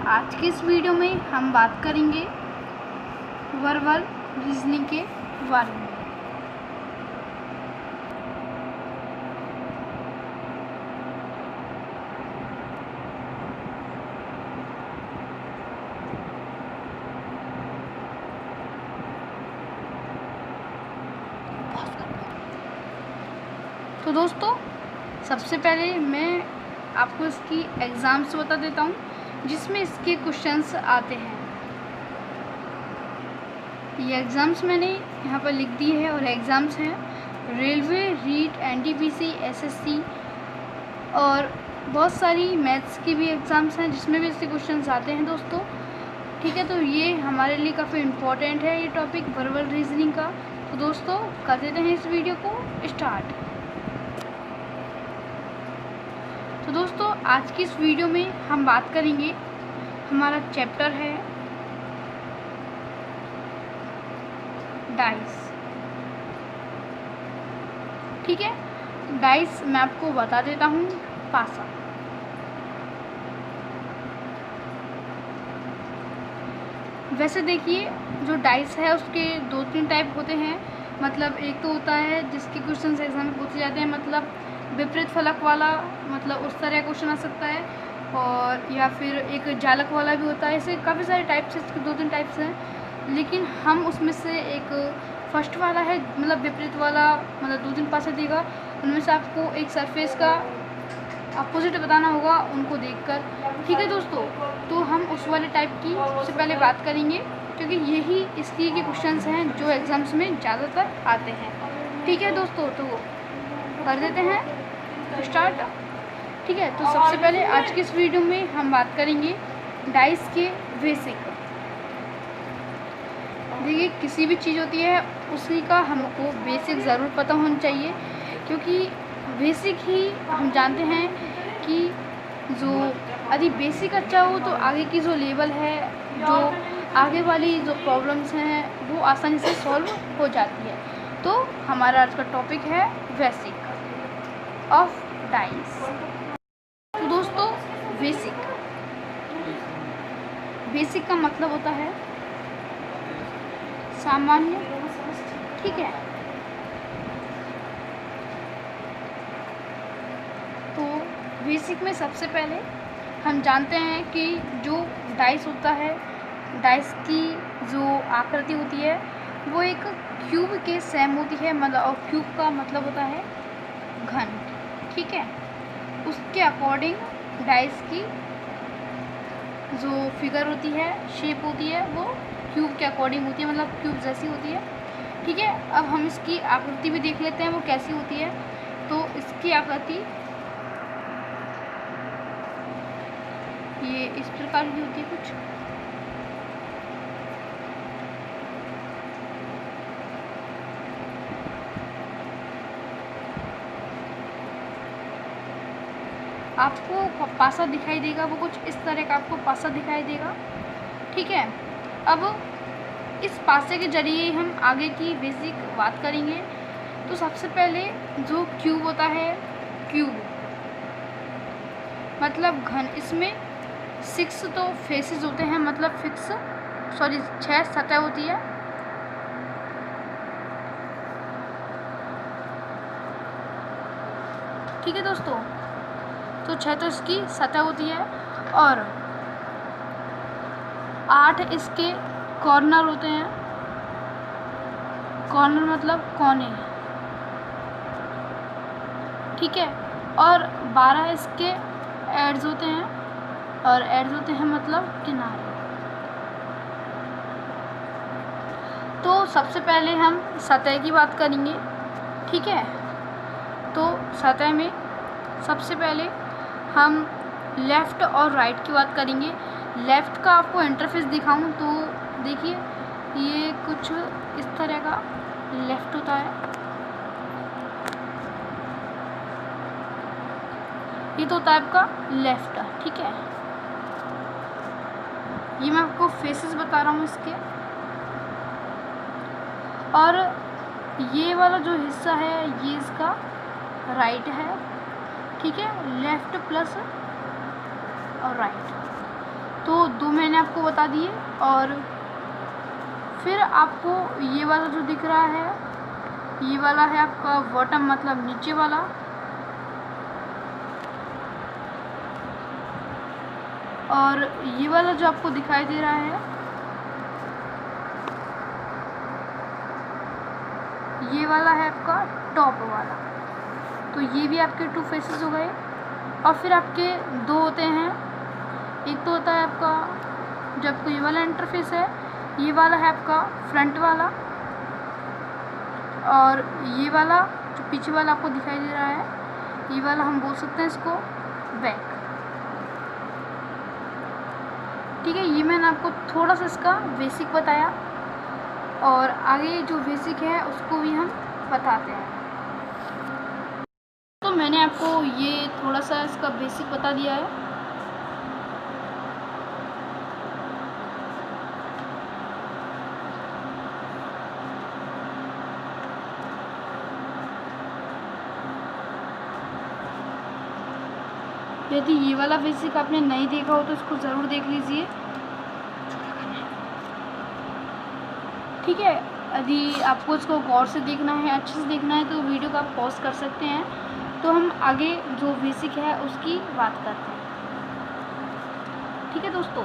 आज की इस वीडियो में हम बात करेंगे वर्बल रीजनिंग के बारे में। तो दोस्तों, सबसे पहले मैं आपको इसकी एग्ज़ाम्स बता देता हूँ जिसमें इसके क्वेश्चंस आते हैं। ये एग्ज़ाम्स मैंने यहाँ पर लिख दी है और एग्ज़ाम्स हैं रेलवे, रीट, एनटीपीसी, एसएससी और बहुत सारी मैथ्स की भी एग्ज़ाम्स हैं जिसमें भी इसके क्वेश्चंस आते हैं दोस्तों। ठीक है, तो ये हमारे लिए काफ़ी इम्पोर्टेंट है ये टॉपिक वर्बल रीजनिंग का। तो दोस्तों, कर देते हैं इस वीडियो को स्टार्ट। तो दोस्तों, आज की इस वीडियो में हम बात करेंगे, हमारा चैप्टर है डाइस। ठीक है, डाइस मैं आपको बता देता हूँ पासा। वैसे देखिए, जो डाइस है उसके 2-3 टाइप होते हैं। मतलब एक तो होता है जिसके क्वेश्चन एग्जाम में पूछे जाते हैं, मतलब विपरीत फलक वाला, मतलब उस तरह क्वेश्चन आ सकता है, और या फिर एक जालक वाला भी होता है। ऐसे काफ़ी सारे टाइप्स हैं, इसके 2-3 टाइप्स हैं, लेकिन हम उसमें से एक फर्स्ट वाला है, मतलब विपरीत वाला, मतलब 2-3 पासे देगा, उनमें से आपको एक सरफेस का अपोजिट बताना होगा उनको देखकर। ठीक है दोस्तों, तो हम उस वाले टाइप की सबसे पहले बात करेंगे, क्योंकि यही इसकी के क्वेश्चंस हैं जो एग्ज़ाम्स में ज़्यादातर आते हैं। ठीक है दोस्तों, तो कर देते हैं स्टार्ट। ठीक है, तो सबसे पहले आज की इस वीडियो में हम बात करेंगे डाइस के बेसिक। देखिए, किसी भी चीज़ होती है उसी का हमको बेसिक ज़रूर पता होना चाहिए, क्योंकि बेसिक ही हम जानते हैं कि जो यदि बेसिक अच्छा हो तो आगे की जो लेवल है, जो आगे वाली जो प्रॉब्लम्स हैं वो आसानी से सॉल्व हो जाती है। तो हमारा आज का टॉपिक है बेसिक ऑफ डाइस। तो दोस्तों, बेसिक का मतलब होता है सामान्य। ठीक है, तो बेसिक में सबसे पहले हम जानते हैं कि जो डाइस होता है, डाइस की जो आकृति होती है वो एक क्यूब के सेम होती है, मतलब, और क्यूब का मतलब होता है घन। ठीक है, उसके अकॉर्डिंग डाइस की जो फिगर होती है, शेप होती है, वो क्यूब के अकॉर्डिंग होती है, मतलब क्यूब जैसी होती है। ठीक है, अब हम इसकी आकृति भी देख लेते हैं वो कैसी होती है। तो इसकी आकृति ये इस प्रकार की होती है कुछ। आपको पासा दिखाई देगा, वो कुछ इस तरह का आपको पासा दिखाई देगा। ठीक है, अब इस पासे के जरिए हम आगे की बेसिक बात करेंगे। तो सबसे पहले जो क्यूब होता है, क्यूब मतलब घन, इसमें 6 तो फेसेस होते हैं, मतलब 6 सतह होती है। ठीक है दोस्तों, तो 6 तो इसकी सतह होती है और 8 इसके कॉर्नर होते हैं। कॉर्नर मतलब कोने। ठीक है, और 12 इसके एड्स होते हैं, और एड्स होते हैं मतलब किनारे। तो सबसे पहले हम सतह की बात करेंगे। ठीक है, तो सतह में सबसे पहले हम लेफ़्ट और राइट की बात करेंगे। लेफ़्ट का आपको इंटरफेस दिखाऊं तो देखिए, ये कुछ इस तरह का लेफ़्ट होता है। ये तो होता है आपका लेफ़्ट। ठीक है, ये मैं आपको फेसेस बता रहा हूँ इसके। और ये वाला जो हिस्सा है ये इसका राइट है। ठीक है, लेफ़्ट प्लस और राइट। तो 2 मैंने आपको बता दिए। और फिर आपको ये वाला जो दिख रहा है, ये वाला है आपका बॉटम, मतलब नीचे वाला। और ये वाला जो आपको दिखाई दे रहा है, ये वाला है आपका टॉप वाला। तो ये भी आपके 2 फेसेस हो गए। और फिर आपके 2 होते हैं, एक तो होता है आपका जो आपको ये वाला इंटरफेस है, ये वाला है आपका फ्रंट वाला, और ये वाला जो पीछे वाला आपको दिखाई दे रहा है, ये वाला हम बोल सकते हैं इसको बैक। ठीक है, ये मैंने आपको थोड़ा सा इसका बेसिक बताया, और आगे जो बेसिक है उसको भी हम बताते हैं। तो मैंने आपको ये थोड़ा सा इसका बेसिक बता दिया है। यदि ये वाला बेसिक आपने नहीं देखा हो तो इसको ज़रूर देख लीजिए। ठीक है, यदि आपको इसको गौर से देखना है, अच्छे से देखना है, तो वीडियो को आप पॉज कर सकते हैं। तो हम आगे जो बेसिक है उसकी बात करते हैं। ठीक है दोस्तों,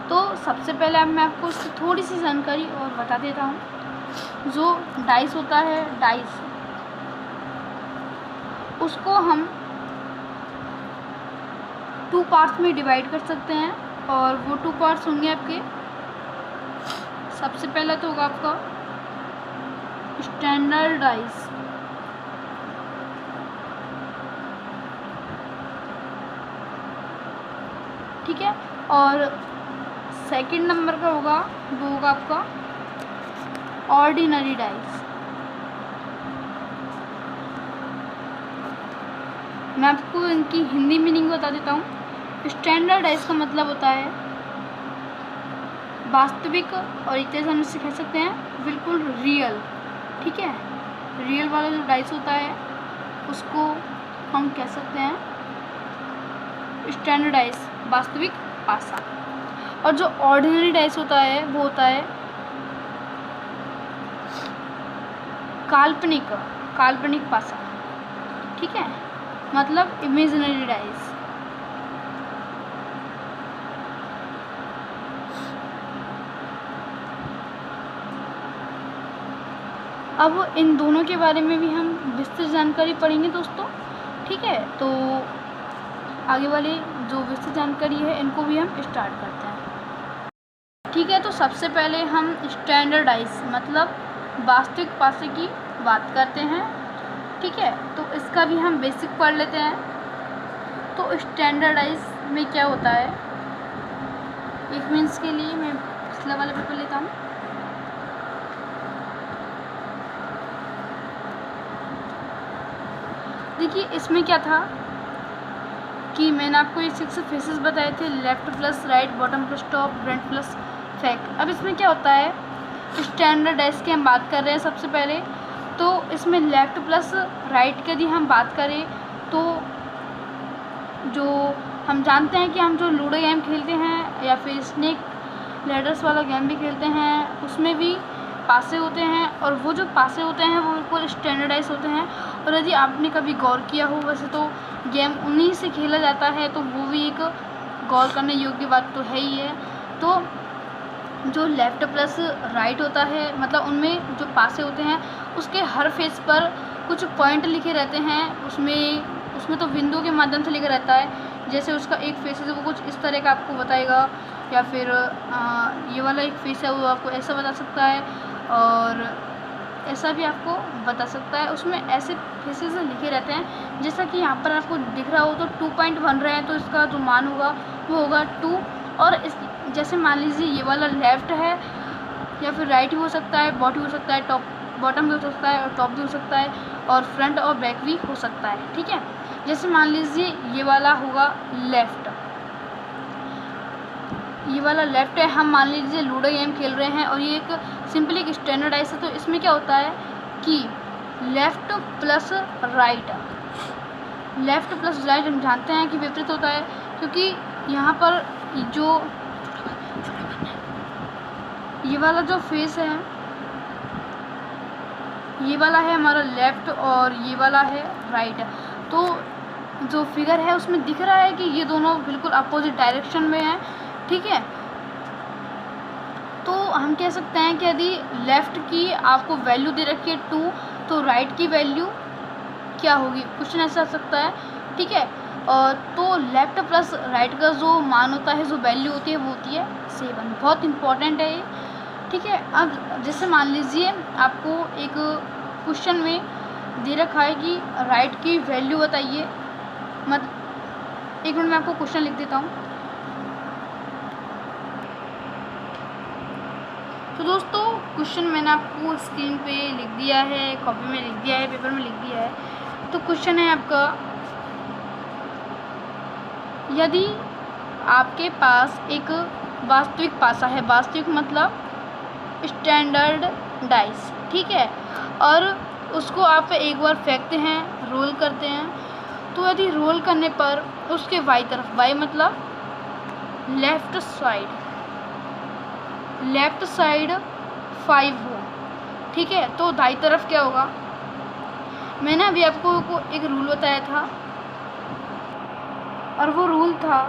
तो सबसे पहले अब मैं आपको इसकी थोड़ी सी जानकारी और बता देता हूँ। जो डाइस होता है, डाइस उसको हम 2 पार्ट्स में डिवाइड कर सकते हैं, और वो 2 पार्ट्स होंगे आपके, सबसे पहला तो होगा आपका स्टैंडर्ड डाइस, ठीक है, और सेकंड नंबर का होगा वो होगा आपका ऑर्डिनरी डाइस। मैं आपको इनकी हिंदी मीनिंग बता देता हूँ। स्टैंडर्ड डाइस का मतलब होता है वास्तविक, और एक तरह से हम इसे कह सकते हैं बिल्कुल रियल। ठीक है, रियल वाला जो डाइस होता है उसको हम कह सकते हैं स्टैंडर्ड डाइस, वास्तविक पासा। और जो ऑर्डिनरी डाइस होता है वो होता है काल्पनिक पासा। ठीक है, मतलब इमेजिनरी डाइस। अब इन दोनों के बारे में भी हम विस्तृत जानकारी पढ़ेंगे दोस्तों। ठीक है, तो आगे वाली जो विस्तृत जानकारी है इनको भी हम स्टार्ट करते हैं। ठीक है, तो सबसे पहले हम स्टैंडर्ड डाइस मतलब वास्तविक पासे की बात करते हैं। ठीक है, तो इसका भी हम बेसिक पढ़ लेते हैं। तो स्टैंडर्ड डाइस में क्या होता है, एक मिनट के लिए मैं पिछला वाला पेपर लेता हूँ। देखिए इसमें क्या था कि मैंने आपको ये 6 फेसेस बताए थे, left plus right, bottom plus top, front plus back. अब इसमें क्या होता है, स्टैंडर्ड डाइस की हम बात कर रहे हैं सबसे पहले। तो इसमें लेफ्ट प्लस राइट की यदि हम बात करें तो जो हम जानते हैं कि हम जो लूडो गेम खेलते हैं या फिर स्नेक लैडर्स वाला गेम भी खेलते हैं, उसमें भी पासे होते हैं, और वो जो पासे होते हैं वो बिल्कुल स्टैंडर्डाइज होते हैं। और यदि आपने कभी गौर किया हो, वैसे तो गेम उन्हीं से खेला जाता है, तो वो भी एक गौर करने योग्य बात तो है ही है। तो जो लेफ़्ट प्लस राइट होता है, मतलब उनमें जो पासे होते हैं उसके हर फेस पर कुछ पॉइंट लिखे रहते हैं। उसमें तो बिंदु के माध्यम से लिखा रहता है। जैसे उसका एक फेस है वो कुछ इस तरह का आपको बताएगा, या फिर ये वाला एक फेस है वो आपको ऐसा बता सकता है, और ऐसा भी आपको बता सकता है। उसमें ऐसे फेसेस लिखे रहते हैं, जैसा कि यहाँ पर आपको दिख रहा हो तो 2 पॉइंट बन रहे हैं, तो इसका जो मान होगा वो होगा 2। और इस जैसे मान लीजिए ये वाला लेफ़्ट है, या फिर राइट भी हो सकता है, बॉडी हो सकता है, टॉप बॉटम भी हो सकता है, और टॉप भी हो सकता है, और फ्रंट और बैक भी हो सकता है। ठीक है, जैसे मान लीजिए ये वाला होगा लेफ़्ट, ये वाला लेफ़्ट है। हम मान लीजिए लूडो गेम खेल रहे हैं, और ये एक सिंपली एक स्टैंडर्डाइज है। तो इसमें क्या होता है कि left plus right, left plus right हम जानते हैं कि विपरीत होता है, क्योंकि यहाँ पर जो ये वाला जो फेस है, ये वाला है हमारा लेफ़्ट और ये वाला है राइट। तो जो फिगर है उसमें दिख रहा है कि ये दोनों बिल्कुल अपोजिट डायरेक्शन में हैं, ठीक है। तो हम कह सकते हैं कि यदि लेफ़्ट की आपको वैल्यू दे रखी है 2, तो राइट की वैल्यू क्या होगी, क्वेश्चन ऐसा आ सकता है, ठीक है। और तो लेफ़्ट प्लस राइट का जो मान होता है, जो वैल्यू होती है, वो होती है 7। बहुत इंपॉर्टेंट है ये, ठीक है। अब जैसे मान लीजिए आपको एक क्वेश्चन में दे रखा है कि राइट की वैल्यू बताइए, एक मिनट में आपको क्वेश्चन लिख देता हूँ। तो दोस्तों क्वेश्चन मैंने आपको स्क्रीन पे लिख दिया है, कॉपी में लिख दिया है, पेपर में लिख दिया है। तो क्वेश्चन है आपका, यदि आपके पास एक वास्तविक पासा है, वास्तविक मतलब स्टैंडर्ड डाइस, ठीक है, और उसको आप एक बार फेंकते हैं, रोल करते हैं, तो यदि रोल करने पर उसके बाई तरफ, बाई मतलब लेफ़्ट साइड 5 हो, ठीक है, तो दाई तरफ क्या होगा। मैंने अभी आपको एक रूल बताया था, और वो रूल था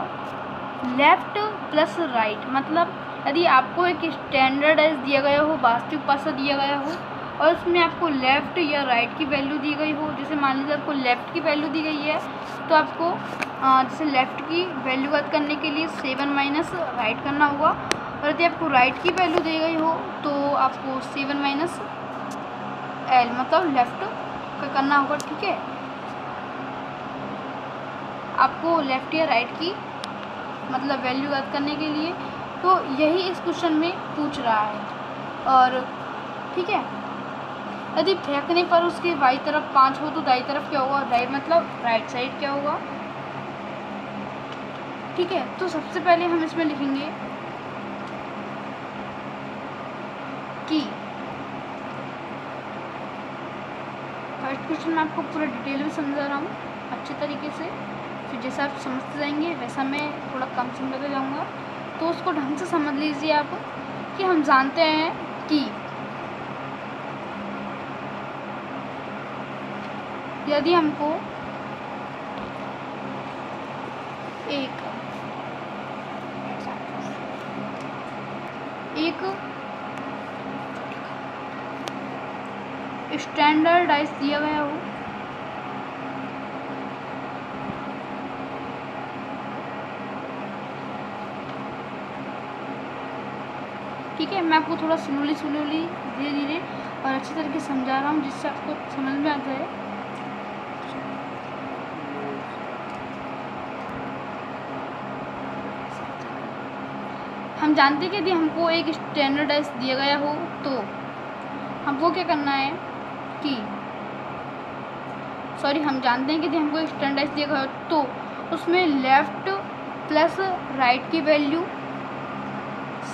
लेफ़्ट प्लस राइट। मतलब यदि आपको एक स्टैंडर्ड डाइस दिया गया हो, वास्तविक पासा दिया गया हो, और उसमें आपको लेफ़्ट या राइट की वैल्यू दी गई हो, जैसे मान लीजिए आपको लेफ़्ट की वैल्यू दी गई है, तो आपको जैसे लेफ़्ट की वैल्यू याद करने के लिए 7 माइनस राइट करना होगा, और यदि आपको राइट की वैल्यू दी गई हो तो आपको 7 माइनस एल मतलब लेफ़्ट का करना होगा, ठीक है। आपको लेफ़्ट या राइट की मतलब वैल्यू याद करने के लिए, तो यही इस क्वेश्चन में पूछ रहा है। और ठीक है, यदि फेंकने पर उसके बाई तरफ 5 हो, तो दाई तरफ क्या होगा, दाई मतलब राइट साइड क्या होगा, ठीक है। तो सबसे पहले हम इसमें लिखेंगे कि फर्स्ट क्वेश्चन मैं आपको पूरा डिटेल में समझा रहा हूँ अच्छे तरीके से, फिर जैसा आप समझते जाएंगे वैसा मैं थोड़ा कम समझाते जाऊँगा। तो उसको ढंग से समझ लीजिए आप कि हम जानते हैं कि यदि हमको एक स्टैंडर्ड डाइस दिया गया हो, ठीक है, मैं आपको थोड़ा स्लोली धीरे धीरे और अच्छी तरीके से समझा रहा हूँ जिससे आपको समझ में आता है। हम जानते हैं कि यदि हमको एक स्टैंडर्ड डाइस दिया गया हो, तो हमको क्या करना है कि हम जानते हैं कि यदि हमको एक स्टैंडर्ड डाइस दिया गया हो, तो उसमें लेफ़्ट प्लस राइट की वैल्यू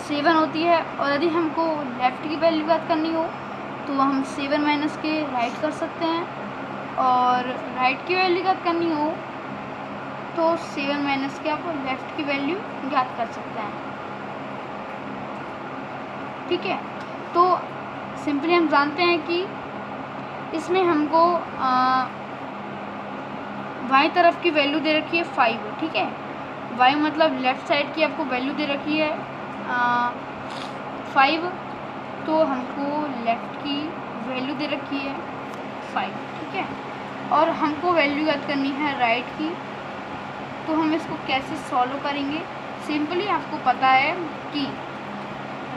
7 होती है, और यदि हमको लेफ़्ट की वैल्यू याद करनी हो तो हम 7 माइनस के राइट कर सकते हैं, और राइट की वैल्यू याद करनी हो तो 7 माइनस के आप लेफ़्ट की वैल्यू याद कर सकते हैं, ठीक है। तो सिंपली हम जानते हैं कि इसमें हमको बाईं तरफ की वैल्यू दे रखी है 5, ठीक है। बाईं मतलब लेफ़्ट साइड की आपको वैल्यू दे रखी है 5, तो हमको लेफ़्ट की वैल्यू दे रखी है 5, ठीक है। और हमको वैल्यू याद करनी है राइट की, तो हम इसको कैसे सॉल्व करेंगे। सिंपली आपको पता है कि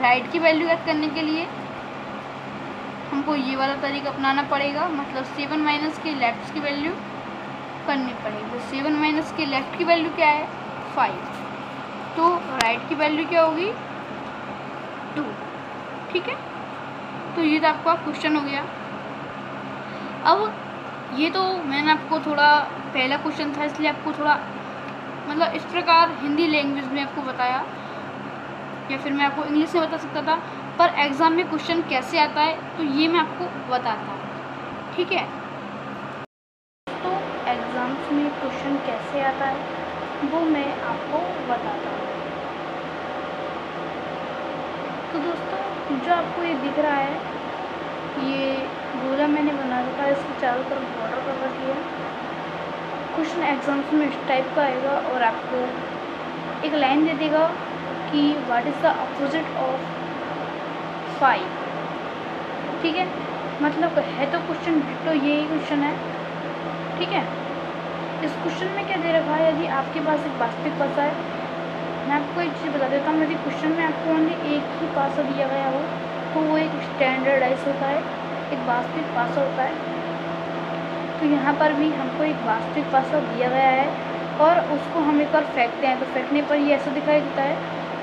राइट की वैल्यू याद करने के लिए हमको ये वाला तरीका अपनाना पड़ेगा, मतलब 7 माइनस के लेफ़्ट की वैल्यू करनी पड़ेगी। तो 7 माइनस के लेफ़्ट की वैल्यू क्या है 5, तो राइट की वैल्यू क्या होगी 2, ठीक है। तो ये तो आपका क्वेश्चन हो गया। अब ये तो मैंने आपको थोड़ा पहला क्वेश्चन था इसलिए आपको थोड़ा मतलब इस प्रकार हिंदी लैंग्वेज में आपको बताया, या फिर मैं आपको इंग्लिश में बता सकता था, पर एग्ज़ाम में क्वेश्चन कैसे आता है तो ये मैं आपको बताता हूँ, ठीक है। तो एग्ज़ाम्स में क्वेश्चन कैसे आता है वो मैं आपको बताता हूँ। तो दोस्तों जो आपको ये दिख रहा है, ये गोला मैंने बना रखा है, इसके चारों तरफ बॉर्डर कर रखी है। क्वेश्चन एग्जाम्स में इस टाइप का आएगा और आपको एक लाइन दे देगा कि what is the opposite of 5। ठीक है, मतलब है तो क्वेश्चन तो यही क्वेश्चन है। ठीक है, इस क्वेश्चन में क्या दे रखा है, यदि आपके पास एक वास्तविक पासा है, मैं आपको एक चीज़ बता देता हूँ, यदि क्वेश्चन में आपको ओनली एक ही पासा दिया गया हो तो वो एक स्टैंडर्डाइज होता है, एक वास्तविक पासा होता है। तो यहाँ पर भी हमको एक वास्तविक पासा दिया गया है और उसको हम एक बार फेंकते हैं, तो फेंकने पर ये ऐसा दिखाई देता है।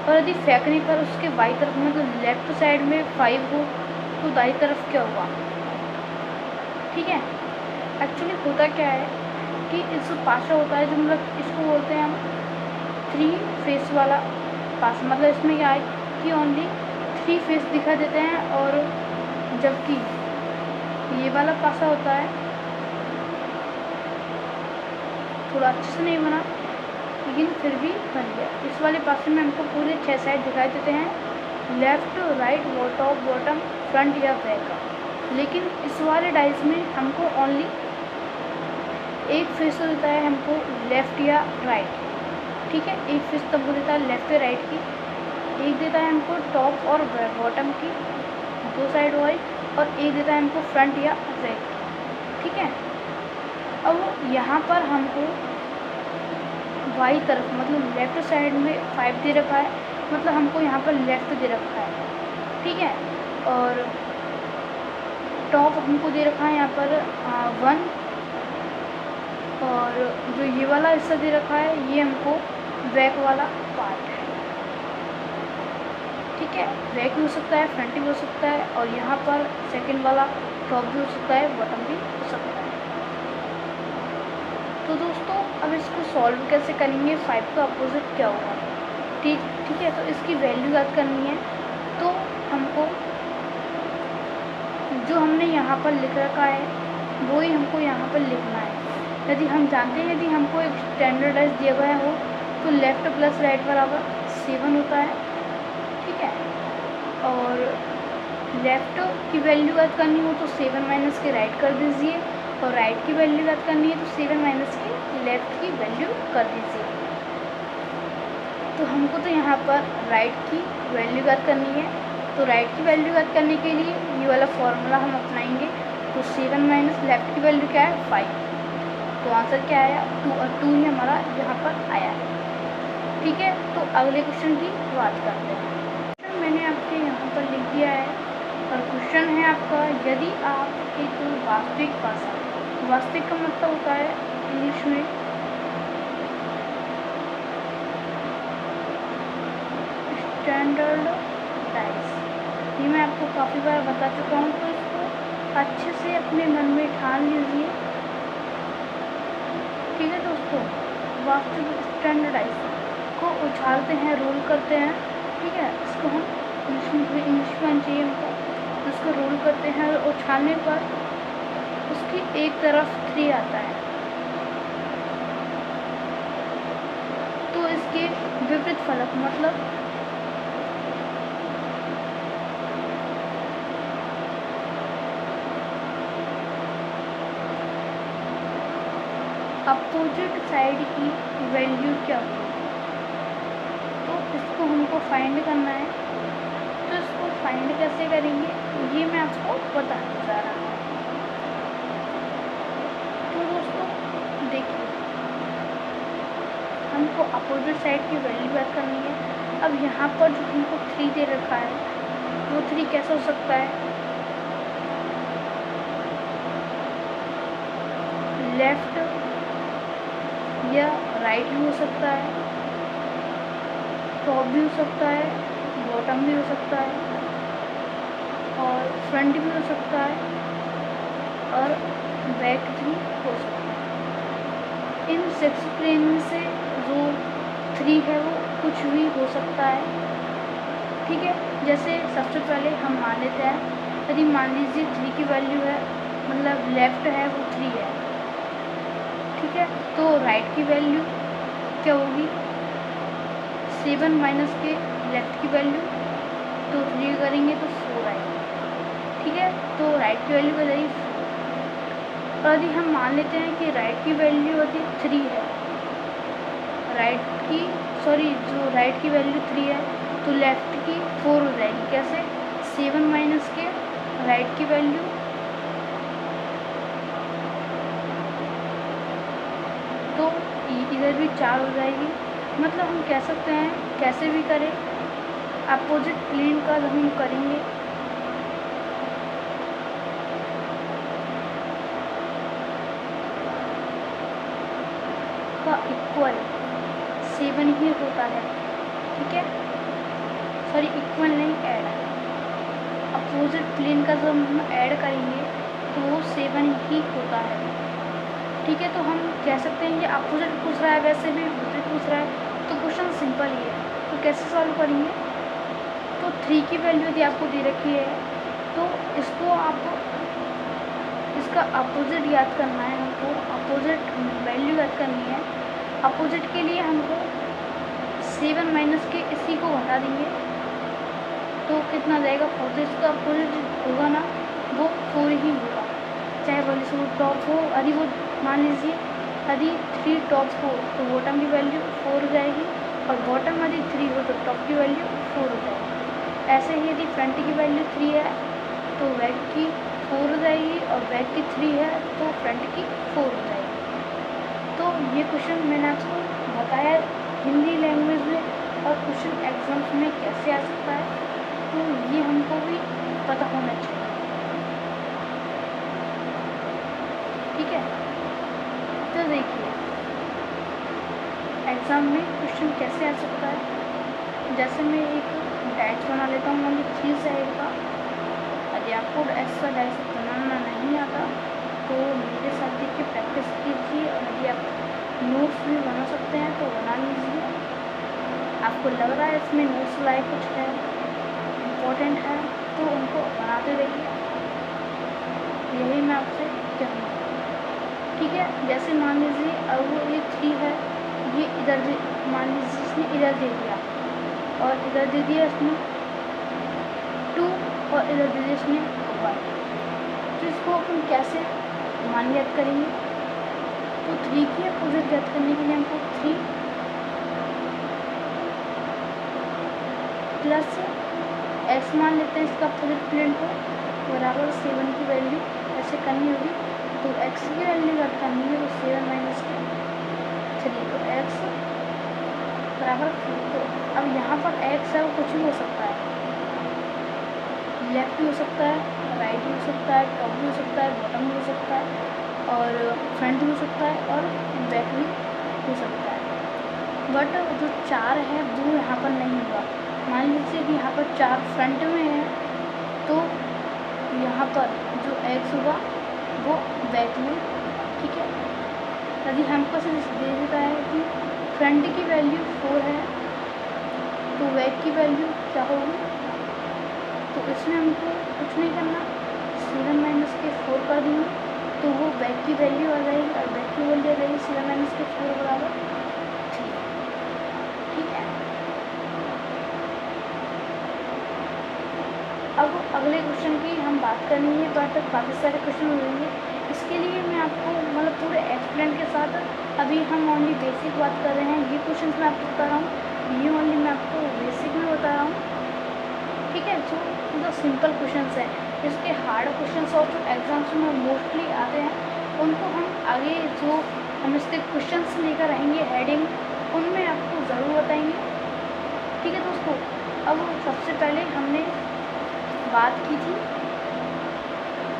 और यदि फेंकने पर उसके बाई तरफ में तो लेफ्ट साइड में 5 हो तो दाई तरफ क्या होगा। ठीक है, एक्चुअली होता क्या है कि इस पासा होता है जो मतलब इसको बोलते हैं हम 3 फेस वाला पासा। मतलब इसमें क्या है कि ओनली 3 फेस दिखा देते हैं, और जबकि ये वाला पासा होता है, थोड़ा अच्छे से नहीं बना लेकिन फिर भी बन गया। इस वाले पासे में हमको पूरे 6 साइड दिखाई देते हैं, left, right, top, bottom, front या बैक। लेकिन इस वाले डाइस में हमको ओनली एक फेस देता है हमको लेफ़्ट या राइट। ठीक है, एक फेस तब वो देता है लेफ़्ट या राइट की, एक देता है हमको टॉप और बॉटम की 2 साइड वाइज, और एक देता है हमको फ्रंट या बैक। ठीक है, अब यहाँ पर हमको बाई तरफ मतलब लेफ़्ट साइड में 5 दे रखा है, मतलब हमको यहाँ पर लेफ़्ट दे रखा है। ठीक है, और टॉप हमको दे रखा है यहाँ पर 1, और जो ये वाला हिस्सा दे रखा है ये हमको बैक वाला पार्ट है। ठीक है, बैक भी हो सकता है, फ्रंट भी हो सकता है, और यहाँ पर सेकंड वाला टॉप भी हो सकता है, बॉटम भी हो सकता है। तो दोस्तों अब इसको सॉल्व कैसे करेंगे, 5 का अपोजिट क्या होगा। ठीक है, तो इसकी वैल्यू याद करनी है। तो हमको जो हमने यहाँ पर लिख रखा है वो ही हमको यहाँ पर लिखना है। यदि हम जानते हैं यदि हमको एक स्टैंडर्डाइज दिया गया हो तो लेफ़्ट प्लस राइट बराबर 7 होता है। ठीक है, और लेफ़्ट की वैल्यू याद करनी हो तो 7 माइनस के राइट कर दीजिए, और राइट की वैल्यू याद करनी है तो 7 माइनस की लेफ़्ट की वैल्यू कर दीजिए। तो हमको तो यहाँ पर राइट की वैल्यू याद करनी है, तो राइट की वैल्यू याद करने के लिए ये वाला फॉर्मूला हम अपनाएंगे। तो 7 माइनस लेफ़्ट की वैल्यू क्या है 5, तो आंसर क्या आया 2, और 2 ही हमारा यहाँ पर आया है। ठीक है, तो अगले क्वेश्चन की बात करते हैं। मैंने आपके यहाँ पर लिख दिया है, और क्वेश्चन है आपका, यदि आप एक वास्तविक पासा, वास्तविक का मतलब होता है इंग्लिश में स्टैंडर्डाइज। ये मैं आपको काफ़ी बार बता चुका हूँ, तो इसको अच्छे से अपने मन में ठान लीजिए। ठीक है दोस्तों, वास्तविक स्टैंडर्डाइज को उछालते हैं, रोल करते हैं। ठीक है, इसको हम इंग्लिश में चाहिए हमको, इसको रोल करते हैं और उछालने पर उसकी एक तरफ 3 आता है, तो इसके विपरीत फलक मतलब अपोजिट साइड की वैल्यू क्या होगी। तो इसको हमको फाइंड करना है, तो इसको फाइंड कैसे करेंगे ये मैं आपको बताने जा रहा हूँ। तो दोस्तों देखिए, हमको अपोजिट साइड की वैल्यू याद करनी है। अब यहाँ पर जो हमको 3 दे रखा है वो 3 कैसा हो सकता है, लेफ़्ट या राइट भी हो सकता है, टॉप भी हो सकता है, बॉटम भी हो सकता है, और फ्रंट भी हो सकता है, और बैक भी हो सकता है। इन 6 प्लेन में से जो 3 है वो कुछ भी हो सकता है। ठीक है, जैसे सबसे पहले हम मान लेते हैं, यदि मान लीजिए 3 की वैल्यू है, मतलब लेफ़्ट है वो 3 है। ठीक है, तो राइट की वैल्यू क्या होगी 7 माइनस के लेफ़्ट की वैल्यू, तो 3 करेंगे तो 4 आएगी। ठीक है, तो राइट की वैल्यू हो जाएगी 4। और यदि हम मान लेते हैं कि राइट की वैल्यू होती 3 है, जो राइट की वैल्यू 3 है तो लेफ्ट की 4 हो जाएगी। कैसे? 7 माइनस के राइट की वैल्यू तो इधर भी 4 हो जाएगी। मतलब हम कह सकते हैं कैसे भी करें, अपोजिट प्लेन का जब हम करेंगे का इक्वल 7 ही होता है। ठीक है, सॉरी इक्वल नहीं, ऐड। अपोजिट प्लेन का जब हम ऐड करेंगे तो वो 7 ही होता है। ठीक है, तो हम कह सकते हैं कि अपोजिट पूछ रहा है, वैसे भी विपरीत पूछ रहा है, तो क्वेश्चन सिंपल ही है। तो कैसे सॉल्व करेंगे? तो 3 की वैल्यू यदि आपको दे रखी है तो इसको आपको इसका अपोजिट याद करना है, हमको अपोजिट वैल्यू याद करनी है। अपोजिट के लिए हमको 7 माइनस के इसी को घटा देंगे तो कितना जाएगा 4। तो इसका अपोजिट होगा ना, वो 4 ही होगा, चाहे बोले से वो टॉप हो। यदि वो मान लीजिए यदि 3 टॉप हो तो बॉटम की वैल्यू 4 हो जाएगी, और बॉटम यदि 3 हो तो टॉप की वैल्यू 4 हो जाएगी। ऐसे ही यदि फ्रंट की वैल्यू 3 है तो बैक की 4 हो जाएगी, और बैक की 3 है तो फ्रंट की 4 हो जाएगी। तो ये क्वेश्चन मैंने आपको बताया हिंदी लैंग्वेज में, और क्वेश्चन एग्जाम्स में कैसे आ सकता है, तो ये हमको भी पता होना चाहिए। ठीक है, तो देखिए एग्ज़ाम में क्वेश्चन कैसे आ सकता है। जैसे मैं एक डाइस बना लेता हूँ ओनली 3 साइड का। यदि आपको ऐसा डाइस बनाना नहीं आता तो मेरे साथ देख के प्रैक्टिस कीजिए, और यदि आप नोट्स भी बना सकते हैं तो बना लीजिए। आपको लग रहा है इसमें नोट्स लाइक कुछ है, इम्पोर्टेंट है, तो उनको बनाते रहिए। यही मैं आपसे कहूँगा। ठीक है, जैसे मान लीजिए अब वो ये 3 है, ये इधर दे, मान लीजिए इसने इधर दे दिया और इधर दे दिया इसने 2, और इधर दे दिया इसने 1। तो इसको अपन कैसे मान याद करेंगे? तो 3 की अपोजिट याद करने के लिए हमको 3 प्लस x मान लेते हैं इसका अपोजिट प्लेन को, बराबर 7 की वैल्यू ऐसे करनी होगी। तो x की वैल्यू याद करनी है तो 7 माइनस 3, तो x बराबर 4। तो अब यहाँ पर x है वो कुछ भी हो सकता है, लेफ्ट भी हो सकता है, राइट भी हो सकता है, टॉप भी हो सकता है, बॉटम भी हो सकता है, और फ्रंट भी हो सकता है, और बैक भी हो सकता है। बट जो 4 है वो यहाँ पर नहीं होगा। मान लीजिए कि यहाँ पर 4 फ्रंट में है तो यहाँ पर जो x होगा वो बैक में। ठीक है, यदि हमको सिर्फ दे देता है कि फ्रंट की वैल्यू 4 है तो बैक की वैल्यू क्या होगी, तो इसमें हमको कुछ नहीं करना, 7 माइनस के 4 कर देंगे तो वो बैक की वैल्यू आ जाएगी, और बैक की वैल्यू आ जाएगी 7 माइनस के 4 बराबर 3। ठीक है, अब अगले क्वेश्चन की हम बात करेंगे, तो अब तक काफ़ी सारे क्वेश्चन हो जाएंगे। इसके लिए मैं आपको मतलब पूरे एक्सप्लेन के साथ, अभी हम ओनली बेसिक बात कर रहे हैं। ये क्वेश्चन मैं आपको बता रहा हूँ, ये ओनली मैं आपको बेसिक में बता रहा हूँ। ठीक है, जो मतलब सिंपल क्वेश्चन है, इसके हार्ड क्वेश्चन और जो एग्जाम्स में मोस्टली आते हैं उनको हम आगे जो हम इसके क्वेश्चन लेकर रहेंगे हेडिंग, उनमें आपको ज़रूर बताएंगे। ठीक है दोस्तों, अब सबसे पहले हमने बात की थी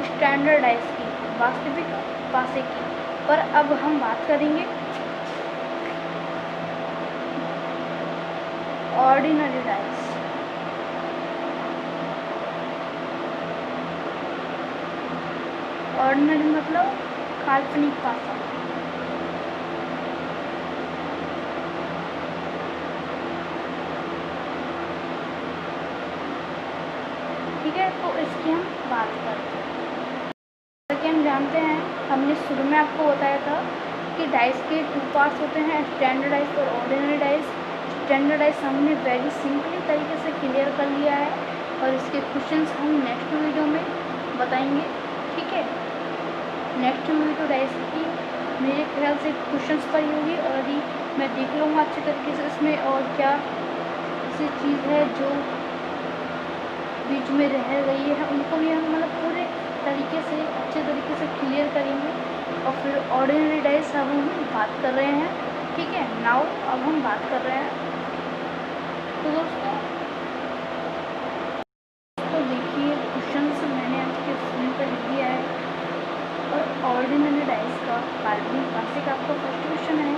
स्टैंडर्डाइज की, वास्तविक पासे की, पर अब हम बात करेंगे ऑर्डिनरी डाइस। ऑर्डिनरी मतलब काल्पनिक पासा। ठीक है, तो इसकी हम बात करते हैं। जैसा कि हम जानते हैं, हमने शुरू में आपको बताया था कि डाइस के 2 पार्ट्स होते हैं, स्टैंडर्ड डाइस और ऑर्डिनरी डाइस। स्टैंडर्ड डाइस हमने वेरी सिंपली तरीके से क्लियर कर लिया है और इसके क्वेश्चंस हम नेक्स्ट वीडियो में बताएंगे, ठीक है। नेक्स्ट वीडियो डाइस की मेरे ख्याल से क्वेश्चंस पर ही होगी, और अभी मैं देख लूँगा अच्छे तरीके से इसमें और क्या ऐसी चीज़ है जो बीच में रह गई है, उनको भी हम मतलब पूरे तरीके से अच्छे तरीके से क्लियर करेंगे। और फिर ऑर्डिनरी डाइस अब हम बात कर रहे हैं, ठीक है। नाउ अब हम बात कर रहे हैं, तो दोस्तों देखिए क्वेश्चंस मैंने आपके स्क्रीन पर लिख दिया है। और ऑर्डिनरी डाइस का कार्बनिक क्लासिक आपका फर्स्ट क्वेश्चन है।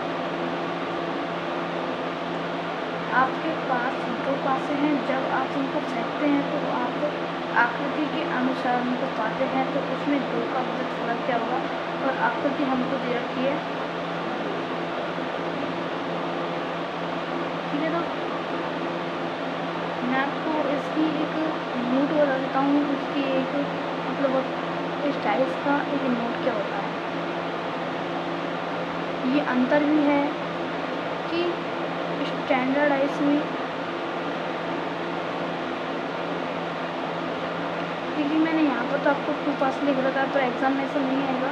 आपके पास दो पासे हैं, जब आप उनको फेंकते हैं तो आप आकृति के अनुसार उनको पाते हैं, तो उसमें दो का फर्क क्या होगा। और आकृति हमको दे रखी है, ठीक है। तो मैं आपको इसकी एक नोट बता देता हूँ, इसकी एक मतलब इस डाइस का एक नोट क्या होता है। ये अंतर भी है कि स्टैंडर्ड डाइस में, क्योंकि मैंने यहाँ पर तो आपको 2 पास लिख रखा है, पर एग्ज़ाम में ऐसा नहीं आएगा।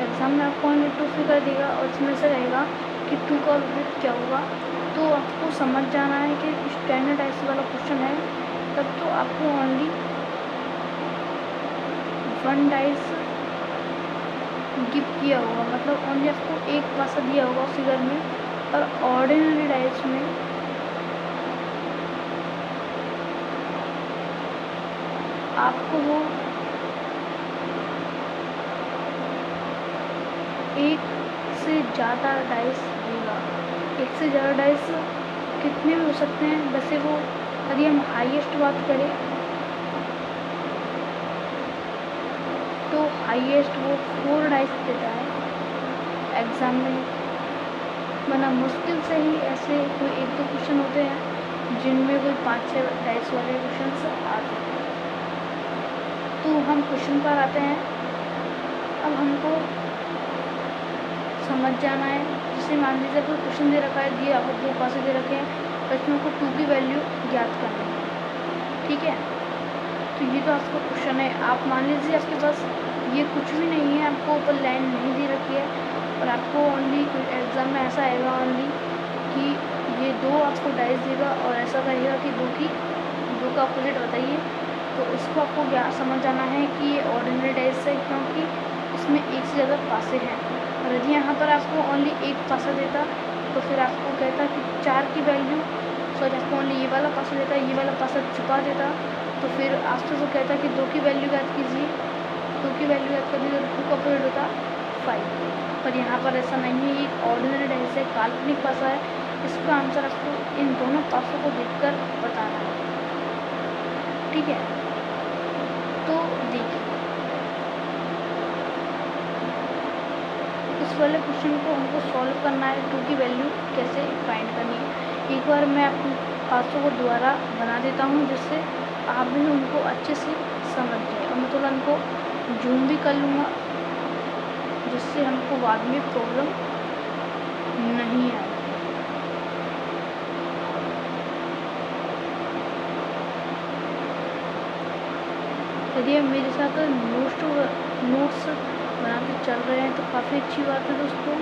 एग्ज़ाम में आपको ओनली 2 फिगर देगा और इसमें से रहेगा कि 2 का विपरीत क्या होगा। तो आपको समझ जाना है कि स्टैंडर्ड डाइस वाला क्वेश्चन है, तब तो आपको ओनली 1 डाइस गिव किया होगा, मतलब ओनली आपको एक पासा दिया होगा फिगर में। और ऑर्डिनरी डाइस में आपको वो एक से ज़्यादा डाइस देगा। एक से ज़्यादा डाइस कितने भी हो सकते हैं, वैसे वो यदि हम हाईएस्ट बात करें तो हाईएस्ट वो 4 डाइस देता है एग्ज़ाम में, वरना मुश्किल से ही ऐसे कोई 1-2 क्वेश्चन होते हैं जिनमें कोई 5-6 डाइस वाले क्वेश्चन आते हैं। तो हम क्वेश्चन पर आते हैं। अब हमको समझ जाना है, जैसे मान लीजिए कोई क्वेश्चन दे रखा है, दिए आपको 2 पासे दे रखे हैं, तो इसमें आपको 2 की वैल्यू ज्ञात करनी है, ठीक है। तो ये तो आपका क्वेश्चन है। आप मान लीजिए आपके पास ये कुछ भी नहीं है, आपको ऊपर लाइन नहीं दे रखी है, और आपको ओनली एग्ज़ाम में ऐसा आएगा ओनली कि ये 2 आपको डाइस देगा और ऐसा कहेगा कि 2 का अपोजिट बताइए। तो इसको आपको क्या समझ जाना है कि ये ऑर्डिनरी डाइस है, क्योंकि इसमें एक से ज़्यादा पासे हैं। और यदि यहाँ पर आपको ओनली एक पासा देता तो फिर आपको कहता कि 4 की वैल्यू, सॉरी आपको ओनली ये वाला पासा देता, ये वाला पासा छुपा देता, तो फिर आपसे वो कहता कि 2 की वैल्यू याद कीजिए, 2 की वैल्यू याद करनी, तो 2 का अपोजिट होता 5। पर यहाँ पर ऐसा नहीं है, ये ऑर्डिनरी डाइस है, काल्पनिक पासा है। इसका आंसर आपको इन दोनों पासों को देखकर बताना है, ठीक है। तो देखिए इस वाले क्वेश्चन को हमको सॉल्व करना है, 2 की वैल्यू कैसे फाइंड करनी है। एक बार मैं अपने पासों को दोबारा बना देता हूँ, जिससे आप भी उनको अच्छे से समझ जाए। और मैं थोड़ा उनको जूम भी कर लूँगा, जिससे हमको बाद में प्रॉब्लम नहीं आए। यदि आप मेरे साथ नोट्स बनाते चल रहे हैं तो काफ़ी अच्छी बात है दोस्तों।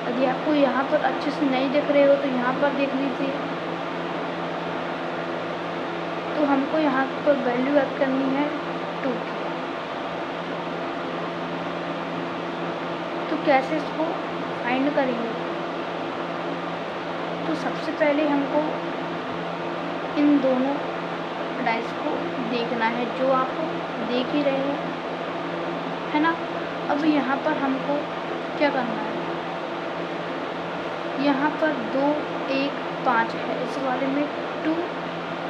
यदि आपको यहाँ पर अच्छे से नहीं देख रहे हो तो यहाँ पर देख लीजिए। तो हमको यहाँ पर वैल्यू ऐड करनी है 2 की। तो कैसे इसको फाइंड करेंगे? तो सबसे पहले हमको इन दोनों डाइस को देखना है, जो आप देख ही रहे हैं, है ना। अब यहाँ पर हमको क्या करना है, यहाँ पर 2, 1, 5 है, इस वाले में 2,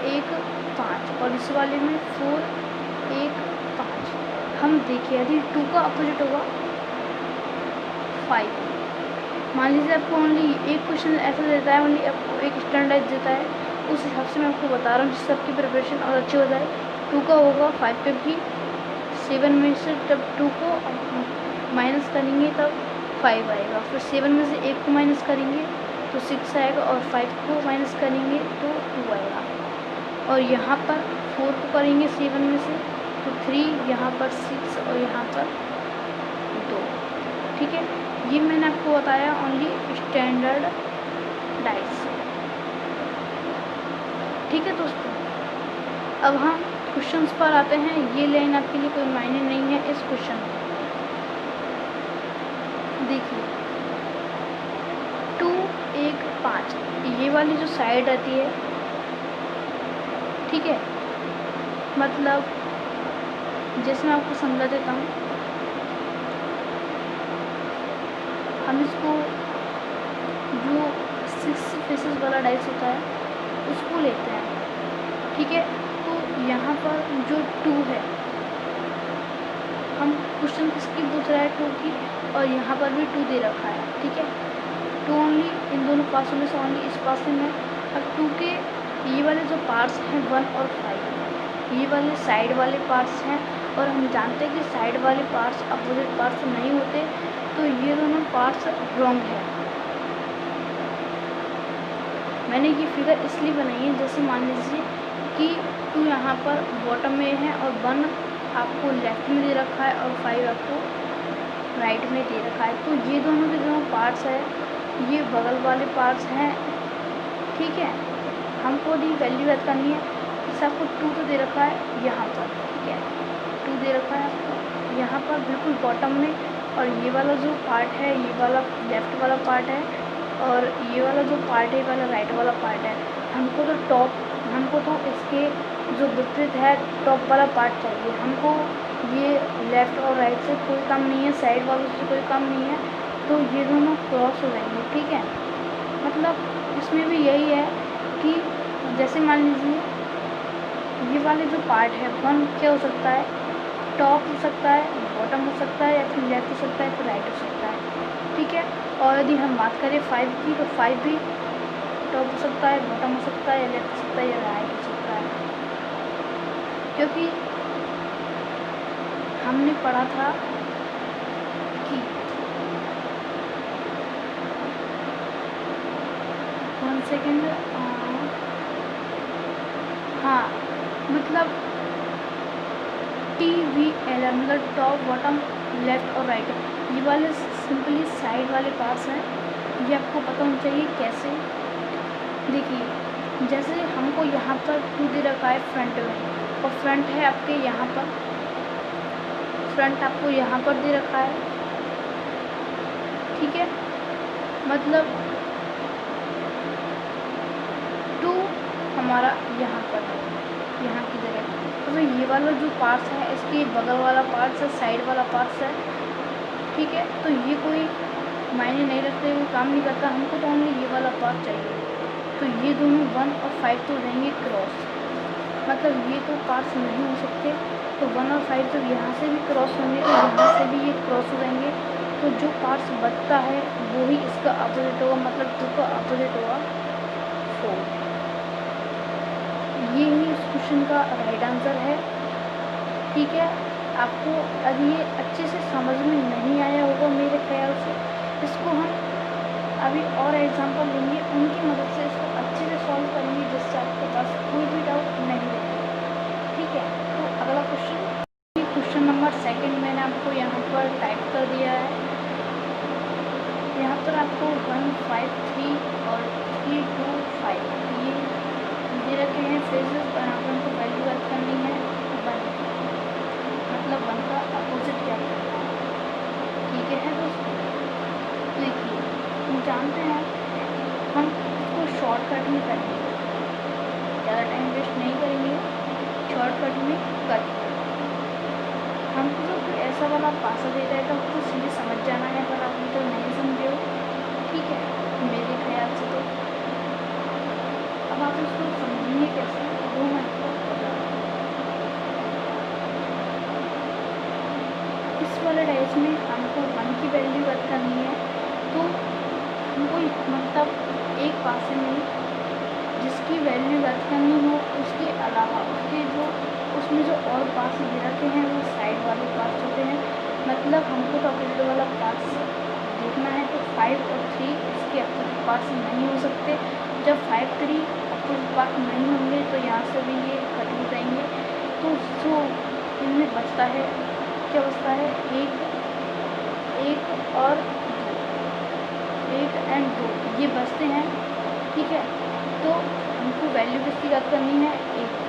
1, 5 और इस वाले में 4, 1, 5। हम देखिए यदि 2 का अपोजिट होगा 5। मान लीजिए आपको ओनली एक क्वेश्चन ऐसा देता है, ओनली आपको एक स्टैंडर्ड देता है, उस हिसाब से मैं आपको बता रहा हूँ, जिससे आपकी प्रिपरेशन और अच्छी हो जाए। 2 का होगा 5 पे भी 7 में से जब 2 को माइनस करेंगे तब 5 आएगा, फिर 7 में से 1 को माइनस करेंगे तो 6 आएगा, और 5 को माइनस करेंगे तो 2 आएगा, और यहाँ पर 4 को करेंगे 7 में से तो 3, यहाँ पर 6 और यहाँ पर 2। ठीक है, ये मैंने आपको बताया ओनली स्टैंडर्ड डाइस। ठीक है दोस्तों, अब हम क्वेश्चंस पर आते हैं। ये लाइन आपके लिए कोई मायने नहीं है इस क्वेश्चन में। देखिए 2, 1, 5 ये वाली जो साइड रहती है, ठीक है, मतलब जैसे मैं आपको समझा देता हूँ, हम इसको जो 6 फेसेस वाला डाइस होता है उसको लेते हैं। ठीक है, तो यहाँ पर जो 2 है, हम क्वेश्चन किसकी पूछ रहा है, 2 की, और यहाँ पर भी 2 दे रखा है। ठीक है, 2 ओनली इन दोनों पासों में से ओनली इस पास में। अब 2 के ये वाले जो पार्ट्स हैं 1 और 5, ये वाले साइड वाले पार्ट्स हैं, और हम जानते हैं कि साइड वाले पार्ट्स अपोजिट पार्ट्स नहीं होते, तो ये दोनों पार्ट्स रॉन्ग है। मैंने ये फिगर इसलिए बनाई है, जैसे मान लीजिए कि 2 यहाँ पर बॉटम में है और 1 आपको लेफ्ट में दे रखा है और 5 आपको राइट में दे रखा है, तो ये दोनों के दोनों पार्ट्स है, ये बगल वाले पार्ट्स हैं। ठीक है, हमको डी वैल्यू याद करनी है। जैसे आपको 2 तो दे रखा है यहाँ पर, ठीक है, 2 दे रखा है आपको यहाँ पर बिल्कुल बॉटम में, और ये वाला जो पार्ट है, ये वाला लेफ्ट वाला पार्ट है, और ये वाला जो पार्ट है, ये वाला राइट वाला पार्ट है। हमको तो इसके जो विपरीत है टॉप वाला पार्ट चाहिए। हमको ये लेफ़्ट और राइट से कोई काम नहीं है, साइड वालों से कोई काम नहीं है, तो ये दोनों क्रॉस हो जाएंगे। ठीक है, मतलब इसमें भी यही है कि जैसे मान लीजिए ये वाले जो पार्ट है 1 क्या हो सकता है, टॉप हो सकता है, बॉटम हो सकता है, या फिर लेफ्ट हो सकता है, फिर राइट हो सकता है। ठीक है, और यदि हम बात करें 5 की, तो 5 भी टॉप हो सकता है, बॉटम हो सकता है, या लेफ्ट हो सकता है, या राइट हो सकता है। क्योंकि हमने पढ़ा था कि 1 सेकेंड, हाँ, मतलब TVL मतलब टॉप, बॉटम, लेफ्ट और राइट, ये वाले सिंपली साइड वाले पार्ट्स हैं। ये आपको पता होना चाहिए कैसे। देखिए जैसे हमको यहाँ पर 2 दे रखा है फ्रंट में, और फ्रंट है आपके यहाँ पर, फ्रंट आपको यहाँ पर दे रखा है। ठीक है, मतलब 2 हमारा यहाँ पर है, यहाँ की जगह। तो ये वाला जो पार्ट्स है, इसके बगल वाला पार्ट्स है, साइड वाला पार्ट्स है। ठीक है, तो ये कोई मायने नहीं रखते, वो काम नहीं करता, हमको तो ओनली ये वाला पार्ट चाहिए। तो ये दोनों 1 और 5 तो रहेंगे क्रॉस, मतलब ये तो पार्ट्स नहीं हो सकते, तो 1 और 5 तो यहाँ से भी क्रॉस होंगे, तो यहाँ से भी ये क्रॉस हो जाएंगे। तो जो पार्ट्स बचता है वो ही इसका अपोजिट होगा, मतलब 2 का अपोजिट होगा 4। ये ही इस क्वेश्चन का राइट आंसर है। ठीक है, आपको अभी ये अच्छे से समझ में नहीं आया होगा मेरे ख्याल से, इसको हम अभी और एग्जांपल लेंगे, उनकी मदद से इसको अच्छे से सॉल्व करेंगे, जिससे आपके पास कोई भी डाउट नहीं रहेगा। ठीक है, तो अगला क्वेश्चन नंबर 2 मैंने आपको यहाँ पर टाइप कर दिया है। यहाँ पर आपको 1, 5, 3 और 3, 2, 5 ये दे रखे हैं फेजेस, और यहाँ पर हमको वैल्यू याद करनी है 1, मतलब 1 का अपोजिट क्या करना है। ठीक है दोस्तों, देखिए हम जानते हैं हम इसको शॉर्टकट में करेंगे, ज़्यादा टाइम वेस्ट नहीं करेंगे, शॉर्टकट में करके हमको तो कोई ऐसा वाला पासा दे रहा है तो आपको सीधे समझ जाना है, अगर आप तो नहीं समझे हो। ठीक है, मेरे ख्याल से तो अब आप इसको समझेंगे कैसे, वो मैं आपको बता रहा हूँ। इस वाले डाइस में हमको 1 की वैल्यू याद करनी है, तो हमको मतलब एक पासे में जिसकी वैल्यू याद करनी हो, उसके अलावा उसके जो इसमें जो और पार्ट्स दे रखे हैं वो साइड वाले पार्ट्स होते हैं, मतलब हमको तो अपोजिट वाला पार्ट्स देखना है। तो 5 और 3 इसके अपोजिट पार्ट्स नहीं हो सकते। जब 5, 3 अपोजिट पार्ट नहीं होंगे तो यहाँ से भी ये कट हो जाएंगे। तो जो इनमें बचता है, क्या बचता है, 1 और 2, 1 एंड 2 ये बचते हैं। ठीक है, तो हमको वैल्यू किसकी याद करनी है, 1।